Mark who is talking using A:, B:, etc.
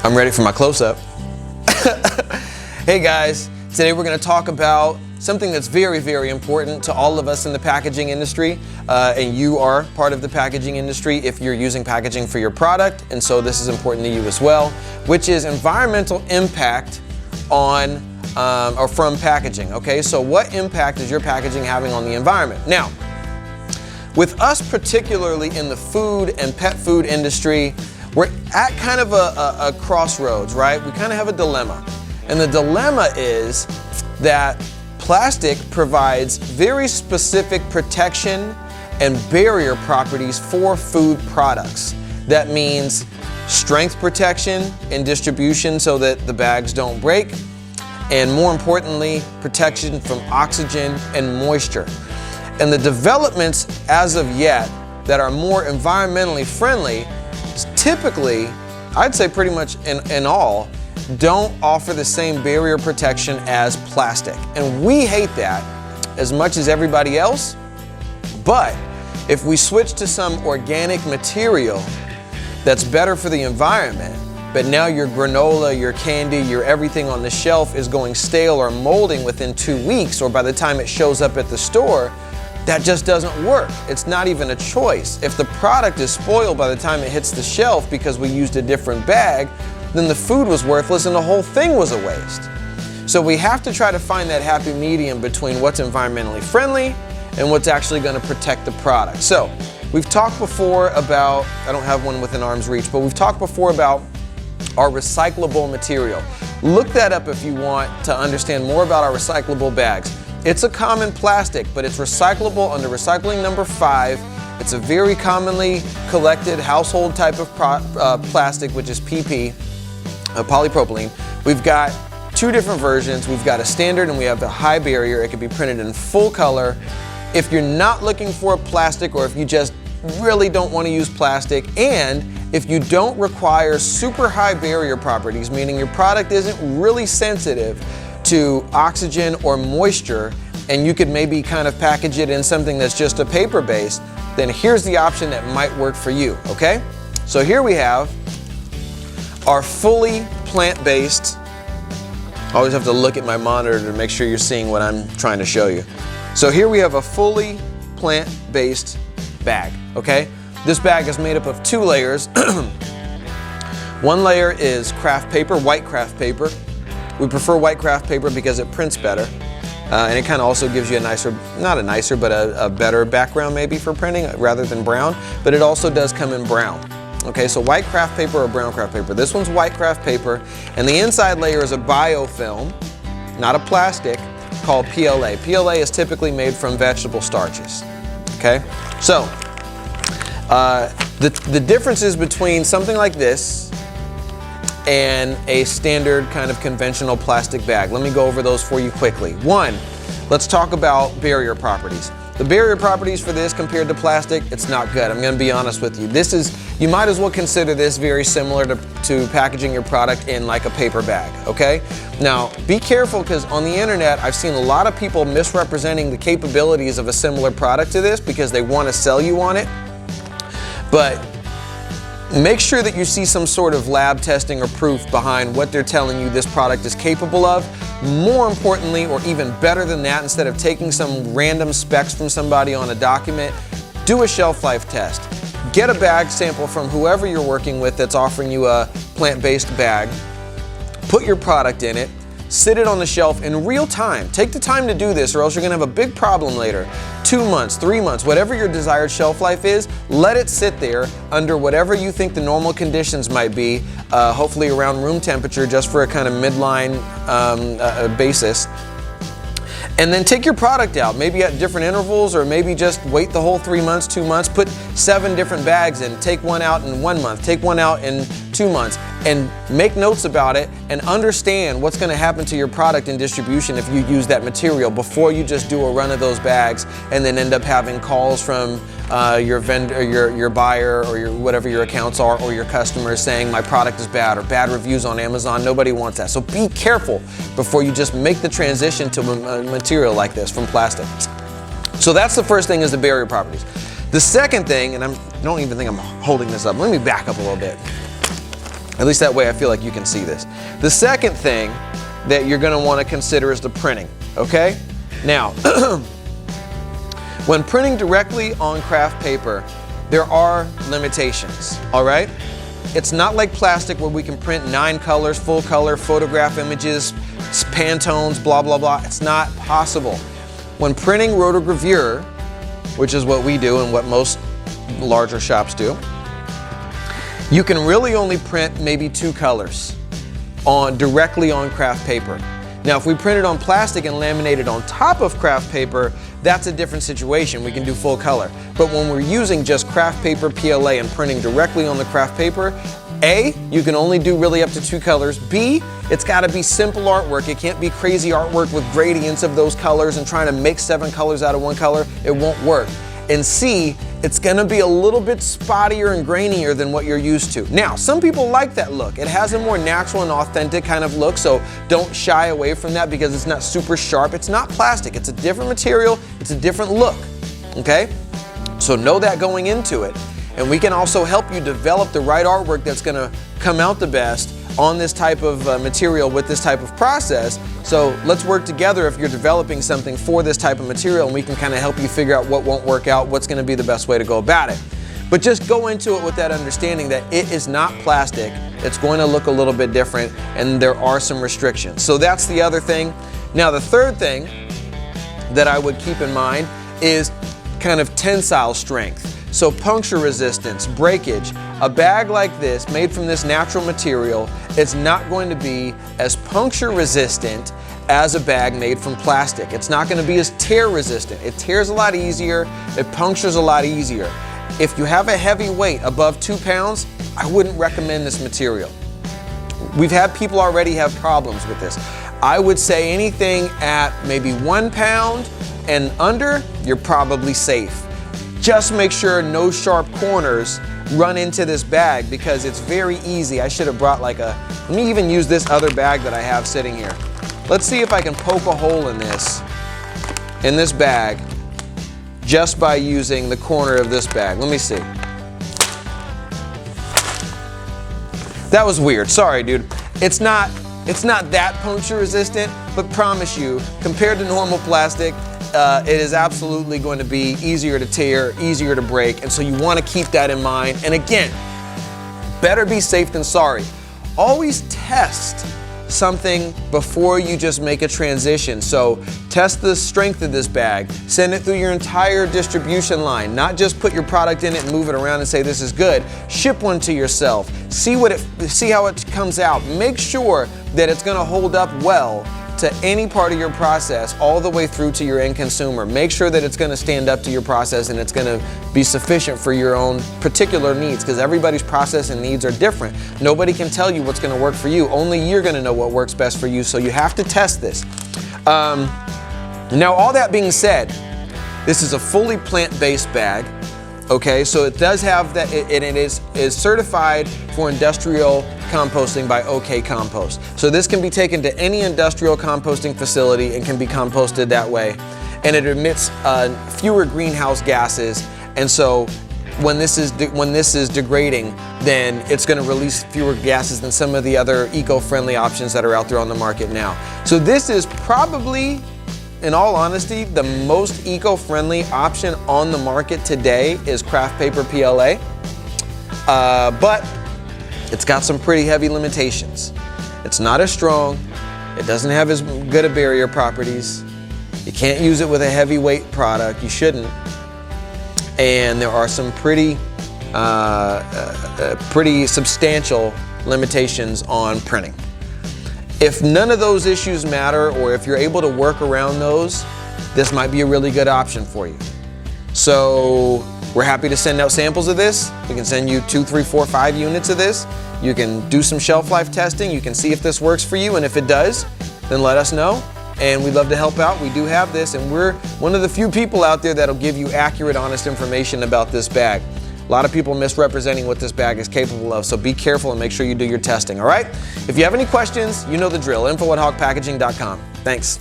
A: I'm ready for my close-up. Hey guys, today we're going to talk about something that's very, very important to all of us in the packaging industry, and you are part of the packaging industry if you're using packaging for your product, and so this is important to you as well, which is environmental impact on or from packaging. Okay, so what impact is your packaging having on the environment? Now, with us particularly in the food and pet food industry, we're at kind of a crossroads, right? We kind of have a dilemma. And the dilemma is that plastic provides very specific protection and barrier properties for food products. That means strength protection in distribution so that the bags don't break, and more importantly, protection from oxygen and moisture. And the developments as of yet that are more environmentally friendly, typically, I'd say pretty much in all, don't offer the same barrier protection as plastic. And we hate that as much as everybody else, but if we switch to some organic material that's better for the environment, but now your granola, your candy, your everything on the shelf is going stale or molding within 2 weeks, or by the time it shows up at the store, that just doesn't work. It's not even a choice. If the product is spoiled by the time it hits the shelf because we used a different bag, then the food was worthless and the whole thing was a waste. So we have to try to find that happy medium between what's environmentally friendly and what's actually going to protect the product. So we've talked before about, I don't have one within arm's reach, but we've talked before about our recyclable material. Look that up if you want to understand more about our recyclable bags. It's a common plastic, but it's recyclable under recycling number 5. It's a very commonly collected household type of plastic, which is PP, polypropylene. We've got 2 different versions. We've got a standard and we have the high barrier. It can be printed in full color. If you're not looking for a plastic, or if you just really don't want to use plastic, and if you don't require super high barrier properties, meaning your product isn't really sensitive to oxygen or moisture, and you could maybe kind of package it in something that's just a paper base, then here's the option that might work for you, okay? So here we have our fully plant-based, I always have to look at my monitor to make sure you're seeing what I'm trying to show you. So here we have a fully plant-based bag, okay? This bag is made up of 2 layers. One layer is Kraft Paper, white Kraft Paper. We prefer white Kraft Paper because it prints better. And it kind of also gives you a nicer, not a nicer, but a better background maybe for printing rather than brown. But it also does come in brown. Okay, so white Kraft Paper or brown Kraft Paper. This one's white Kraft Paper. And the inside layer is a biofilm, not a plastic, called PLA. PLA is typically made from vegetable starches. Okay, so the differences between something like this and a standard kind of conventional plastic bag. Let me go over those for you quickly. 1, let's talk about barrier properties. The barrier properties for this compared to plastic, it's not good. I'm gonna be honest with you. This is, you might as well consider this very similar to packaging your product in like a paper bag, okay? Now, be careful, because on the internet, I've seen a lot of people misrepresenting the capabilities of a similar product to this because they wanna sell you on it. But make sure that you see some sort of lab testing or proof behind what they're telling you this product is capable of. More importantly, or even better than that, instead of taking some random specs from somebody on a document, do a shelf life test. Get a bag sample from whoever you're working with that's offering you a plant-based bag. Put your product in it. Sit it on the shelf in real time. Take the time to do this, or else you're gonna have a big problem later. 2 months, 3 months, whatever your desired shelf life is, let it sit there under whatever you think the normal conditions might be, hopefully around room temperature, just for a kind of midline basis. And then take your product out, maybe at different intervals, or maybe just wait the whole 3 months, 2 months, put 7 different bags in, take one out in 1 month, take one out in 2 months, and make notes about it and understand what's gonna happen to your product in distribution if you use that material before you just do a run of those bags and then end up having calls from your vendor, your buyer, or whatever your accounts are, or your customers saying my product is bad, or bad reviews on Amazon. Nobody wants that. So be careful before you just make the transition to a material like this from plastic. So that's the first thing, is the barrier properties. The second thing, and I don't even think I'm holding this up. Let me back up a little bit. At least that way I feel like you can see this. The second thing that you're gonna wanna consider is the printing, okay? Now, when printing directly on Kraft paper, there are limitations, all right? It's not like plastic where we can print 9 colors, full color, photograph images, Pantones, blah, blah, blah. It's not possible. When printing rotogravure, which is what we do and what most larger shops do, you can really only print maybe 2 colors directly on Kraft paper. Now, if we print it on plastic and laminate it on top of Kraft paper, that's a different situation. We can do full color. But when we're using just Kraft Paper PLA and printing directly on the Kraft paper, A, you can only do really up to 2 colors. B, it's gotta be simple artwork. It can't be crazy artwork with gradients of those colors and trying to make 7 colors out of 1 color. It won't work. And C, it's gonna be a little bit spottier and grainier than what you're used to. Now, some people like that look. It has a more natural and authentic kind of look, so don't shy away from that because it's not super sharp. It's not plastic, it's a different material, it's a different look, okay? So know that going into it. And we can also help you develop the right artwork that's gonna come out the best on this type of material with this type of process. So let's work together if you're developing something for this type of material, and we can kind of help you figure out what won't work out, what's gonna be the best way to go about it. But just go into it with that understanding that it is not plastic, it's going to look a little bit different, and there are some restrictions. So that's the other thing. Now the third thing that I would keep in mind is kind of tensile strength. So puncture resistance, breakage. A bag like this, made from this natural material, it's not going to be as puncture resistant as a bag made from plastic. It's not going to be as tear resistant. It tears a lot easier, it punctures a lot easier. If you have a heavy weight above 2 pounds, I wouldn't recommend this material. We've had people already have problems with this. I would say anything at maybe 1 pound and under, you're probably safe. Just make sure no sharp corners run into this bag because it's very easy. I should have brought let me even use this other bag that I have sitting here. Let's see if I can poke a hole in this bag just by using the corner of this bag. Let me see. That was weird, sorry dude. It's not that puncture resistant, but promise you, compared to normal plastic, it is absolutely going to be easier to tear, easier to break, and so you want to keep that in mind. And again, better be safe than sorry. Always test something before you just make a transition. So test the strength of this bag, send it through your entire distribution line, not just put your product in it and move it around and say this is good. Ship one to yourself, see how it comes out. Make sure that it's going to hold up well to any part of your process all the way through to your end consumer. Make sure that it's going to stand up to your process and it's going to be sufficient for your own particular needs, because everybody's process and needs are different. Nobody can tell you what's going to work for you. Only you're going to know what works best for you, so you have to test this. Now, all that being said, this is a fully plant-based bag. Okay, so it does have that, and it is certified for industrial composting by OK Compost. So this can be taken to any industrial composting facility and can be composted that way. And it emits fewer greenhouse gases. And so when this is degrading, then it's going to release fewer gases than some of the other eco-friendly options that are out there on the market now. So this is probably, in all honesty, the most eco-friendly option on the market today is Kraft Paper PLA, but it's got some pretty heavy limitations. It's not as strong, it doesn't have as good a barrier properties, you can't use it with a heavyweight product, you shouldn't, and there are some pretty substantial limitations on printing. If none of those issues matter, or if you're able to work around those, this might be a really good option for you. So we're happy to send out samples of this. We can send you 2, 3, 4, 5 units of this. You can do some shelf life testing. You can see if this works for you, and if it does, then let us know. And we'd love to help out. We do have this, and we're one of the few people out there that'll give you accurate, honest information about this bag. A lot of people misrepresenting what this bag is capable of, so be careful and make sure you do your testing, all right? If you have any questions, you know the drill. info@hogpackaging.com. Thanks.